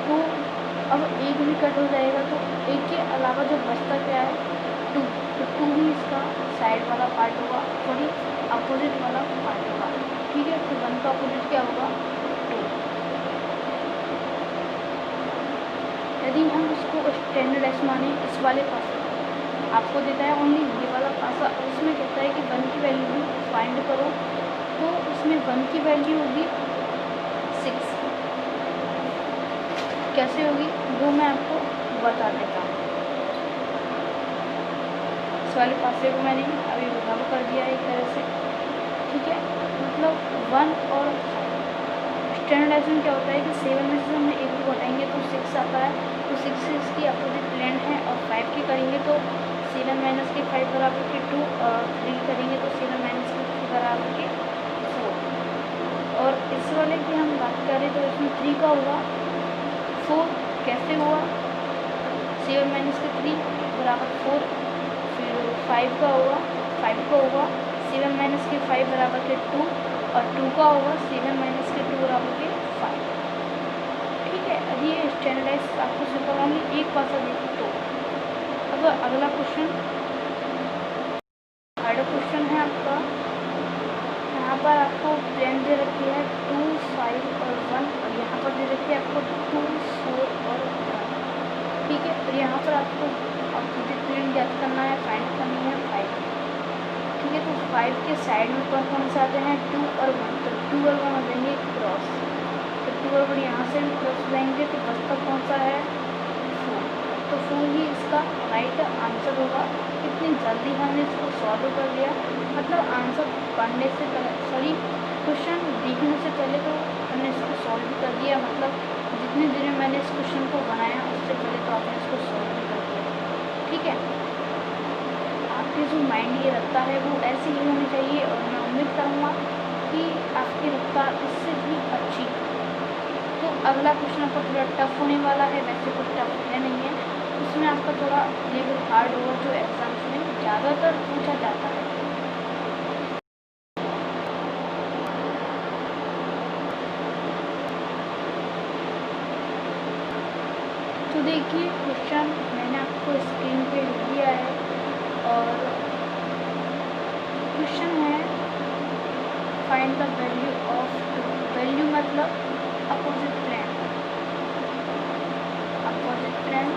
तो अब 1 भी कट हो जाएगा, तो 1 के अलावा जो बचता क्या है, 2। तो 2 ही इसका साइड वाला पार्ट होगा, सॉरी अपोजिट वाला पार्ट होगा। ठीक है, तो 1 का अपोजिट क्या होगा, 2। यदि हम इसको स्टैंडर्ड माने इस वाले पास आपको देता है ओनली ये वाला पासा, उसमें कहता है कि 1 की वैल्यू फाइंड करो। तो इसमें 1 की वैल्यू होगी 6। कैसे होगी वो मैं आपको बता देता हूँ। इस वाले पासे को मैंने अभी बराबर कर दिया है एक तरह से। ठीक है, मतलब 1 और स्टैंडर्डाइजेशन क्या होता है कि 7 में से हमने 1 को घटाएंगे तो 6 आता है। तो 6 से इसकी अपोजिट प्लेन है, और 5 की करेंगे तो 7 माइनस के 5 बराबर के 2, और 3 करेंगे तो 7 माइनस के 3 बराबर के 4। और इस वाले की हम बात करें तो इसमें 3 का हुआ 4। कैसे हुआ, 7 माइनस के 3 बराबर 4। फिर 5 का हुआ 7 माइनस के 5 बराबर के 2, और 2 का होगा 7 माइनस के 2 बराबर के 5। ठीक है, अब ये स्टैंडर्डाइज आपको सिंपल होंगे एक पासा देखिए। तो अब अगला क्वेश्चन, थर्ड क्वेश्चन है आपका। यहाँ पर आपको प्लेन दे रखी है 2, 5 और 1, और यहाँ पर दे रखी है आपको 2, 4 और 1। ठीक है, और यहाँ पर आपको अपोजिट प्लेन ज्ञात करना है, फाइंड करनी है 5। ठीक है, तो 5 के साइड में कौन कौन से आते हैं, 2 और 1। तो 2 और 1 हो जाएंगे क्रॉस। तो 2 और 1 यहाँ से भी क्रॉस हो जाएंगे, तो बचता कौन सा है, 4। तो 4 ही इसका राइट आंसर होगा। कितनी जल्दी हमने इसको सॉल्व कर लिया, मतलब आंसर पढ़ने से पहले, सॉरी क्वेश्चन देखने से पहले तो हमने इसको सॉल्व कर दिया। मतलब जितनी देर में मैंने इस क्वेश्चन को बनाया उससे पहले तो आपने इसको सॉल्व कर दिया। ठीक है, आपके जो माइंड ये रखता है वो ऐसी ही होनी चाहिए, और मैं उम्मीद करूँगा कि आपकी रफ्तार इससे भी अच्छी। तो अगला क्वेश्चन आपका थोड़ा टफ होने वाला है, वैसे कुछ टफ है नहीं है, उसमें आपका थोड़ा लेवल हार्ड होगा जो एग्जाम्स में ज़्यादातर पूछा जाता है। तो देखिए क्वेश्चन मैंने आपको स्क्रीन पे लिख दिया है, और क्वेश्चन है find the value of 2। Value मतलब अपोजिट प्लेन, अपोजिट प्लेन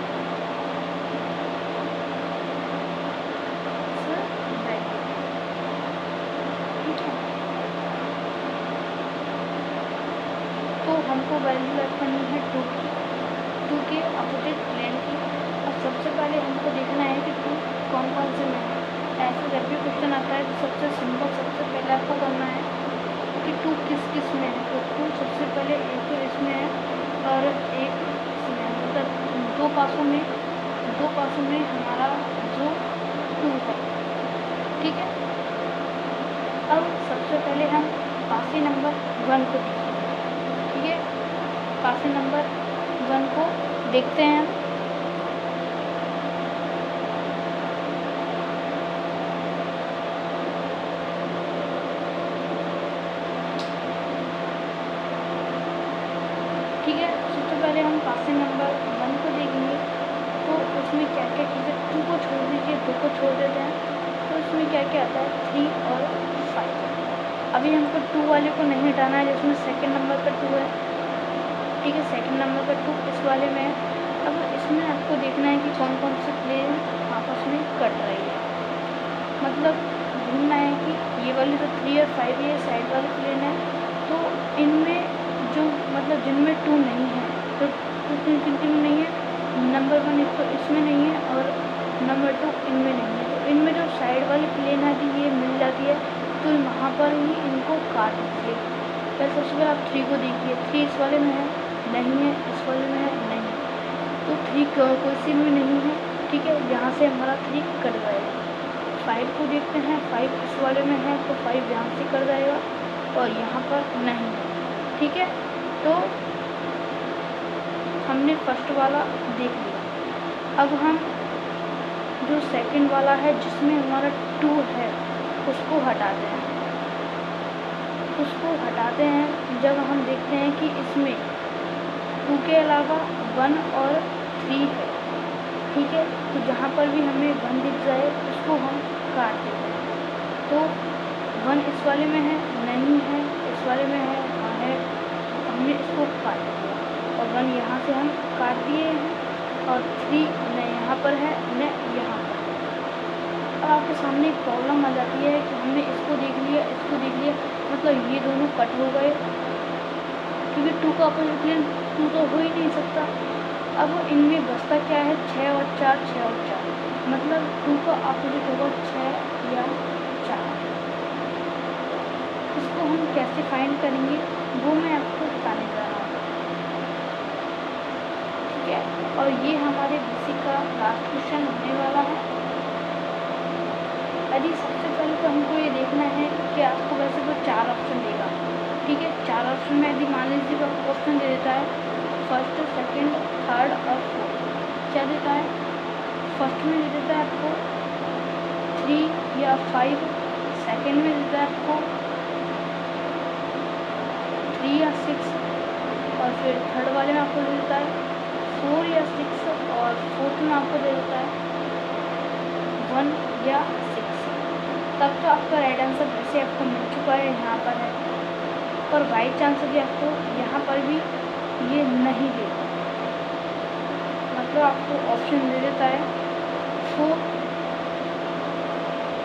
ठीक है। तो हमको वैल्यू ऐड करनी है 2 की, 2 के अपोजिट प्लेन की। और सबसे पहले हमको देखना है कि 2 कौन कौन से में है। ऐसे जब भी क्वेश्चन आता है तो सबसे सिंपल सबसे पहले आपको करना है कि 2 किस किस में है। तो 2 सबसे पहले एक तो इसमें है और एक इसमें है, मतलब दो पासों में हमारा जो 2 है। ठीक है, अब सबसे पहले हम पासी नंबर 1 को देखेंगे। ठीक है, पासी नंबर 1 को देखते हैं। ठीक है, सबसे पहले हम पासी नंबर 1 को देखेंगे। तो उसमें क्या क्या चीज़ें, 2 को छोड़ दीजिए, 2 को छोड़ देते हैं। तो इसमें क्या क्या आता है, 3 और 5। अभी हमको 2 वाले को नहीं हटाना है, जिसमें सेकंड नंबर का 2 है। ठीक है, सेकंड नंबर का 2 इस वाले में है। अब इसमें आपको देखना है कि कौन कौन से प्लेन आपस में कट रही है, मतलब ढूंढना है कि ये वाली तो 3 और 5 ये साइड वाले प्लेन है। तो इनमें जो मतलब जिनमें 2 नहीं है, तो 2 किन में नहीं है, नंबर 1 एक तो इसमें नहीं है और नंबर 2 इनमें नहीं है। तो इनमें जो साइड वाली प्लेन आती है ये मिल जाती है, तो वहाँ पर ही इनको काट दीजिए। पहले सबसे पहले आप 3 को देखिए, 3 इस वाले में है, नहीं है, इस वाले में है, नहीं। 3 कोई सी भी नहीं है, ठीक है। यहाँ से हमारा 3 कट जाएगा। 5 को देखते हैं, 5 इस वाले में है तो 5 यहाँ से कट जाएगा और यहाँ पर नहीं है, ठीक है। तो हमने फर्स्ट वाला देख लिया। अब हम जो सेकंड वाला है जिसमें हमारा 2 है उसको हटाते हैं। उसको हटाते हैं जब हम देखते हैं कि इसमें 2 के अलावा 1 और 3 है, ठीक है। तो जहाँ पर भी हमें 1 दिख जाए उसको हम काट देते हैं। तो 1 इस वाले में है, नहीं है, इस वाले में है, हाँ है, तो हमने इसको काट दिया और 1 यहाँ से हम काट दिए हैं और 3 न यहाँ पर है न यहाँ पर। अब आपके सामने एक प्रॉब्लम आ जाती है कि हमने इसको देख लिया, इसको देख लिया, मतलब ये दोनों कट हो गए क्योंकि 2 का अपोजिट 2 तो हो ही नहीं सकता। अब इनमें बचता क्या है, 6 और 4, 6 और 4, मतलब 2 का अपोजिट होगा 6 या 4। इसको हम कैसे फाइंड करेंगे वो मैं आपको बताने जा रहा हूँ, ठीक है। और ये हमारे बेसिक का लास्ट क्वेश्चन होने वाला है। यदि सबसे पहले तो हमको ये देखना है कि आपको वैसे तो 4 ऑप्शन देगा, ठीक है। 4 ऑप्शन में यदि मान लीजिए आपको ऑप्शन दे देता है फर्स्ट, सेकंड, थर्ड और फोर्थ, क्या देता है, फर्स्ट में दे देता है आपको 3 या 5, सेकंड में देता है आपको 3 या 6 और फिर थर्ड वाले में आपको दे देता है 4 या 6 और फोर्थ में आपको दे देता है 1 या 6। तब तो आपका राइट आंसर वैसे आपको मिल चुका है, यहाँ पर है। पर बाई चांस यदि आपको यहाँ पर भी ये नहीं देगा, मतलब आपको ऑप्शन दे देता है 4,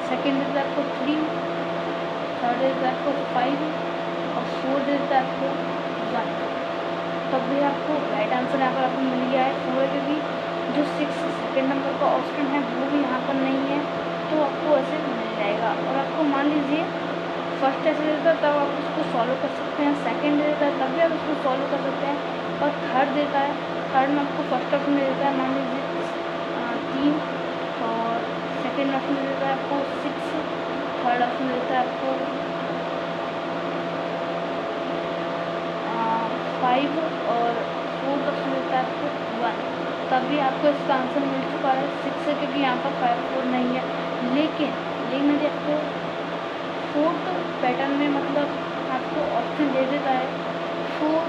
सेकेंड देता है आपको 3, थर्ड देता है आपको 5 और 4 देता है आपको 1, तब भी आपको राइट आंसर यहाँ पर आपको मिल गया है 4, क्योंकि जो 6 सेकेंड नंबर का ऑप्शन है वो भी यहाँ पर नहीं है, तो आपको ऐसे मिल जाएगा। और आपको मान लीजिए फर्स्ट ऐसे देता है तब आप उसको सॉल्व कर सकते हैं, सेकंड देता है तब भी आप उसको सॉल्व कर सकते हैं और थर्ड देता है, थर्ड में आपको फर्स्ट ऑप्शन में देता है मान लीजिए 3 और सेकंड ऑप्शन में देता है आपको 6, थर्ड ऑप्शन में देता है आपको 5 और फोर्थ ऑप्शन में देता है आपको 1, तब भी आपको इसका आंसर मिल चुका है 6 से, क्योंकि यहाँ पर 5, 4 नहीं है। लेकिन यदि आपको फोर्थ पैटर्न में मतलब आपको ऑप्शन दे देता है 4,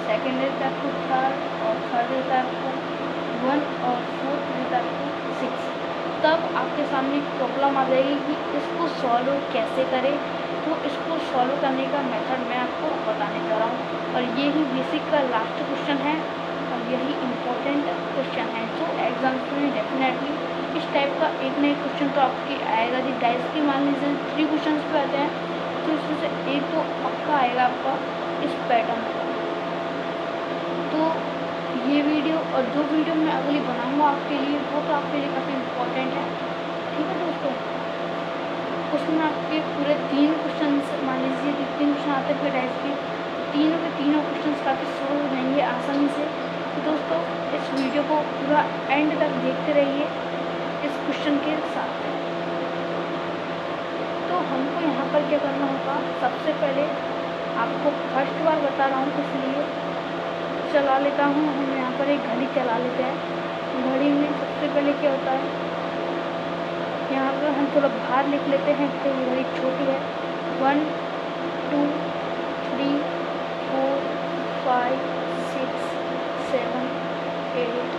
सेकेंड देता है आपको थर्ड और थर्ड देता है आपको 1 और फोर्थ देता है आपको 6, तब आपके सामने एक प्रॉब्लम आ जाएगी कि इसको सॉल्व कैसे करें। तो इसको सॉल्व करने का मेथड मैं आपको बताने जा रहा हूँ और यही बेसिक का लास्ट क्वेश्चन है और यही इम्पोर्टेंट क्वेश्चन है। तो एग्जाम्स में डेफिनेटली इस टाइप का एक ना एक क्वेश्चन तो आपके आएगा। यदि डाइस की मान लीजिए 3 क्वेश्चन पे आते हैं तो इसमें से एक तो पक्का आएगा आपका इस पैटर्न का। तो ये वीडियो और जो वीडियो मैं अगली बनाऊंगा आपके लिए वो तो आपके लिए काफ़ी इम्पोर्टेंट है, ठीक है दोस्तों। उसमें आपके पूरे 3 क्वेश्चन मान लीजिए 3 क्वेश्चन आते हैं डाइस के, तीनों के तीनों क्वेश्चन काफ़ी सोल्व हो जाएंगे आसानी से। तो दोस्तों इस वीडियो को पूरा एंड तक देखते रहिए इस क्वेश्चन के साथ। तो हमको यहाँ पर क्या करना होगा, सबसे पहले आपको फर्स्ट बार बता रहा हूँ इसलिए चला लेता हूँ। हम यहाँ पर एक घड़ी चला लेते हैं। घड़ी में सबसे पहले क्या होता है, यहाँ पर हम थोड़ा बाहर लिख लेते हैं तो घड़ी छोटी है। 1 2 3 4 5 6 7 8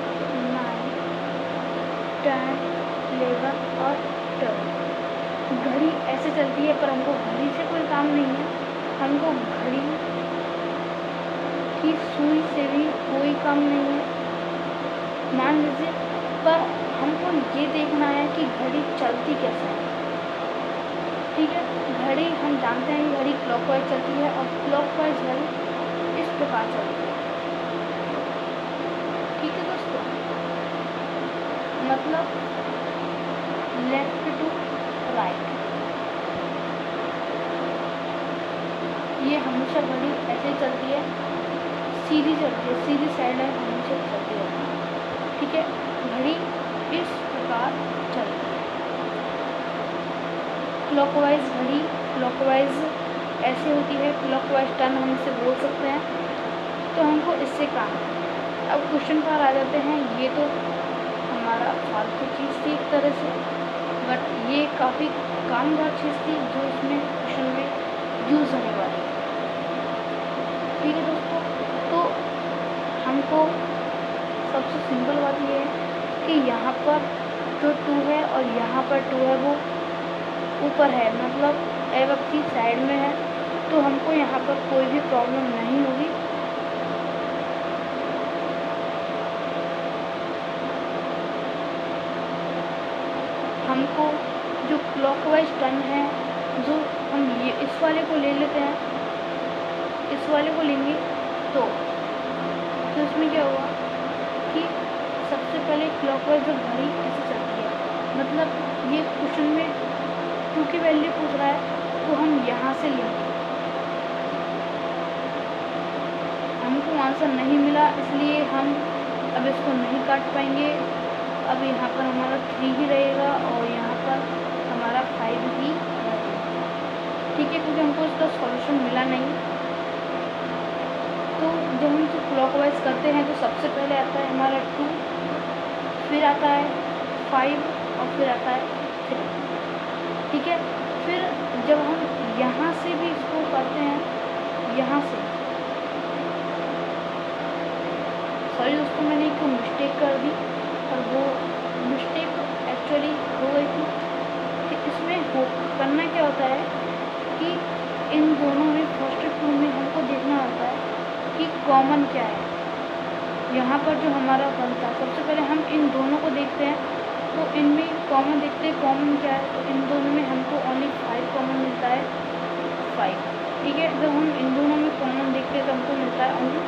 9 10 11 और 12। घड़ी ऐसे चलती है पर हमको घड़ी से कोई काम नहीं है, हमको घड़ी की सुई से भी कोई काम नहीं है मान लीजिए, पर हमको ये देखना है कि घड़ी चलती कैसे है, ठीक है। घड़ी हम जानते हैं कि घड़ी क्लॉकवाइज चलती है और क्लॉकवाइज घड़ी इस प्रकार चलती है, ठीक है दोस्तों। मतलब लेफ्ट टू राइट, ये हमेशा घड़ी ऐसे चलती है, सीधी चलती है, सीधी साइड है हमेशा चलती है, ठीक घड़ी इस प्रकार चलती है। क्लॉकवाइज घड़ी क्लॉकवाइज ऐसे होती है, क्लॉकवाइज टर्न हम इसे बोल सकते हैं। तो हमको इससे काम है। अब क्वेश्चन पर आ जाते हैं। ये तो हमारा फालतू चीज़ थी एक तरह से, बट ये काफ़ी कामगार चीज़ थी जो इसमें क्वेश्चन में यूज़ होने वाली है। ठीक है दोस्तों, तो हमको सबसे सिंपल बात ये है कि यहाँ पर जो 2 है और यहाँ पर 2 है वो ऊपर है, मतलब एवब की साइड में है, तो हमको यहाँ पर कोई भी प्रॉब्लम नहीं होगी। हमको जो क्लॉकवाइज टर्न है, जो हम ये इस वाले को ले लेते हैं, इस वाले को लेंगे तो इसमें क्या होगा कि सबसे पहले क्लॉकवाइज जो घड़ी ऐसे चलती है, मतलब ये क्वेश्चन में 2 की वैल्यू पूछ रहा है तो हम यहाँ से लेंगे। हमको आंसर नहीं मिला इसलिए हम अब इसको नहीं काट पाएंगे। अब यहाँ पर हमारा 3 ही रहेगा और यहाँ पर हमारा 5 ही रहेगा। ठीक है, क्योंकि हमको इसका सॉल्यूशन मिला नहीं। तो जब हम इसे क्लॉकवाइज करते हैं तो सबसे पहले आता है हमारा 2, फिर आता है 5 और फिर आता है 3। ठीक है, फिर जब हम यहाँ से भी इसको करते हैं, यहाँ से, सॉरी दोस्तों मैंने एक मिस्टेक कर दी और वो मिस्टेक एक्चुअली हो गई थी। कि इसमें करना क्या होता है कि इन दोनों में फर्स्ट 2 में हमको देखना होता है कि कॉमन क्या है। यहाँ पर जो हमारा 1 था, सबसे पहले हम इन दोनों को देखते हैं तो इनमें कॉमन देखते हैं, कॉमन क्या है। तो इन दोनों में हमको ओनली 5 कॉमन मिलता है, 5। ठीक है, जब हम इन दोनों में कॉमन देखते हैं तो हमको मिलता है ओनली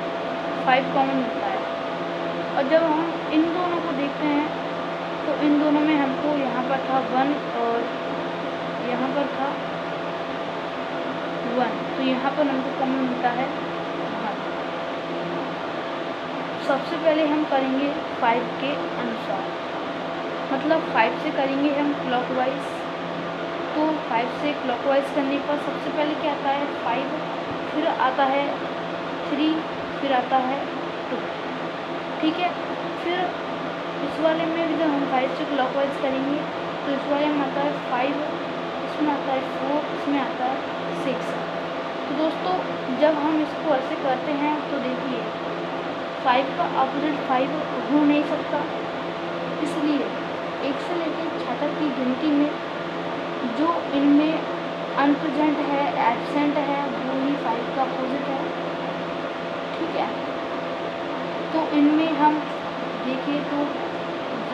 5 कॉमन मिलता है। और जब हम इन दोनों को देखते हैं तो इन दोनों में हमको यहाँ पर था 1 और यहाँ पर था 1, तो यहाँ पर हमको कॉमन मिलता है 1। सबसे पहले हम करेंगे 5 के अनुसार, मतलब 5 से करेंगे हम क्लॉकवाइज। तो 5 से क्लॉकवाइज करने पर सबसे पहले क्या आता है 5, फिर आता है 3, फिर आता है 2। ठीक है, फिर इस वाले में भी जब हम 5 से क्लॉकवाइज करेंगे तो इस वाले में आता है 5, इसमें आता है 4, इसमें आता है 6। तो दोस्तों जब हम इसको ऐसे करते हैं तो देखिए 5 का अपोजिट 5 हो नहीं सकता, इसलिए 1 से लेकर 6 तक की गिनती में जो इनमें अनप्रेजेंट है, एब्सेंट है, वो ही 5 का अपोजिट है। ठीक है, तो इनमें हम देखिए तो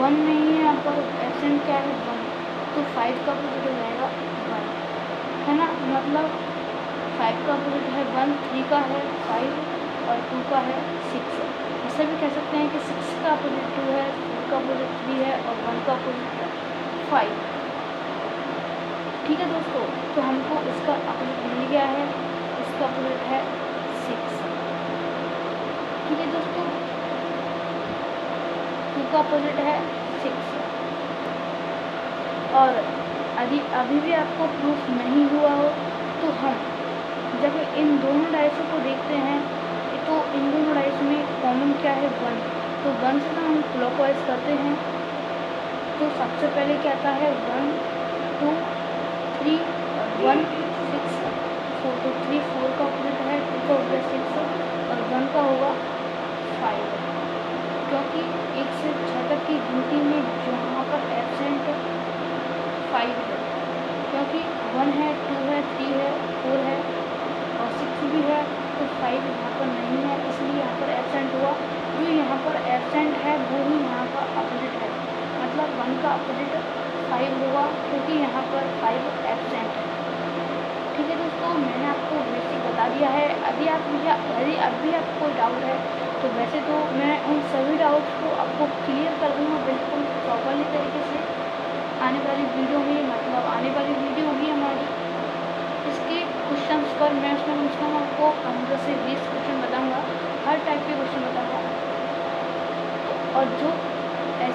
1 नहीं है, यहाँ पर एब्सेंट क्या है 1, तो 5 का अपोजिट हो जाएगा 1, है ना। मतलब 5 का अपोजिट है 1, 3 का है 5 और 2 का है 6। ऐसा भी कह सकते हैं कि 6 का अपोजिट 2 है, 4 का अपोजिट 3 है और 1 का अपोजिट है 5। ठीक है दोस्तों, तो हमको इसका अपोजिट मिल गया है, इसका अपोजिट है 6। ठीक है दोस्तों, 2 का अपोजिट है 6। और अभी भी आपको प्रूफ नहीं हुआ हो तो हम जब इन दोनों डाइसों को देखते हैं तो इन दोनों डाइस में कॉमन क्या है 1, तो 1 से हम क्लॉकवाइज करते हैं तो सबसे पहले क्या आता है 1, 2, 3, 1, 6, 4। तो 3 4 का अपोजिट है, 2 का हो गया 6 और 1 का होगा 5। क्योंकि 1 से 6 तक की गिनती में जहाँ पर एब्सेंट 5 है, क्योंकि 1 है, 2 है, 3 है, 4 है और 6 भी है, तो 5 यहाँ पर नहीं है, इसलिए यहाँ पर एब्सेंट हुआ। जो यहाँ पर एब्सेंट है वो ही यहाँ का अपोजिट है, मतलब 1 का अपोजिट 5 होगा क्योंकि यहाँ पर 5 एब्सेंट है। ठीक है दोस्तों, मैंने आपको बेसिक बता दिया है। यदि अभी आपको डाउट है तो वैसे तो मैं उन सभी डाउट्स को आपको क्लियर कर दूँगा बिल्कुल प्रॉपरली तरीके से आने वाली वीडियो में। मतलब आने वाली वीडियो होगी हमारी, इसके क्वेश्चंस पर मैं उसमें कम से कम आपको 15 से 20 क्वेश्चन बताऊँगा, हर टाइप के क्वेश्चन बताऊँगा। और जो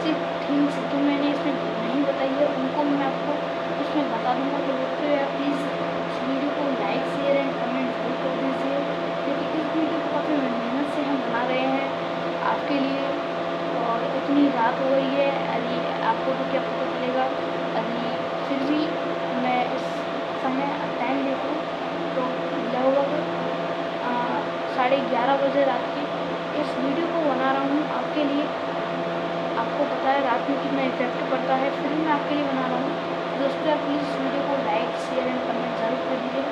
सी थिंग्स जो मैंने इसमें नहीं बताई है उनको मैं आपको इसमें बता दूँगा। तो दोस्तों यार प्लीज़ इस वीडियो को लाइक शेयर एंड कमेंट जरूर कर दीजिए, क्योंकि इस वीडियो को काफ़ी मेहनत से हम बना रहे हैं आपके लिए। और इतनी रात हो गई है, अभी आपको तो क्या पता चलेगा, अभी फिर भी मैं इस समय टाइम देखूँ तो लगभग 11:30 बजे रात की इस वीडियो को बना रहा हूँ आपके लिए। आपको पता है रात में कितना इफेक्ट पड़ता है, फिर भी मैं आपके लिए बना रहा हूँ। दोस्तों प्लीज़ इस वीडियो को लाइक शेयर एंड कमेंट ज़रूर कर दीजिए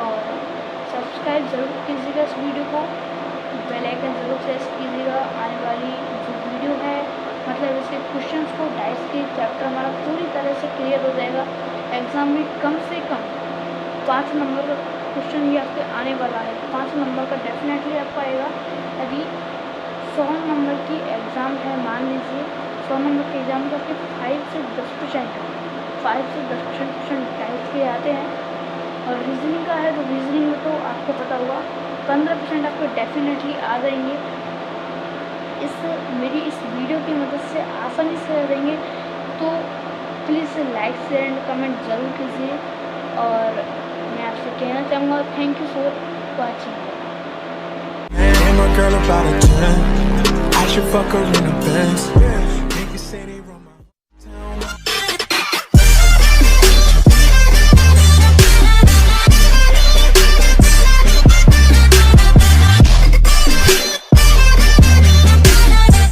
और सब्सक्राइब ज़रूर कीजिएगा इस वीडियो को, बेल आइकन ज़रूर प्रेस कीजिएगा। आने वाली जो वीडियो है मतलब इसके क्वेश्चंस को डाइस के चैप्टर हमारा पूरी तरह से क्लियर हो जाएगा। एग्ज़ाम में कम से कम 5 नंबर का क्वेश्चन ये आपके आने वाला है, 5 नंबर का डेफिनेटली आपका आएगा। यदि 100 नंबर की एग्ज़ाम है, मान लीजिए 100 नंबर के एग्ज़ाम का 5 से 10% क्वेश्चन टाइप के आते हैं। और रीजनिंग का है तो रीजनिंग में तो आपको पता होगा 15% आपको डेफिनेटली आ जाएंगे। मेरी इस वीडियो की मदद से आसानी से आ जाएंगे। तो please like share and comment ज़रूर कीजिए और मैं आपसे कहना चाहूँगा thank you for watching. Girl about a 10, I should fuck her in a Benz.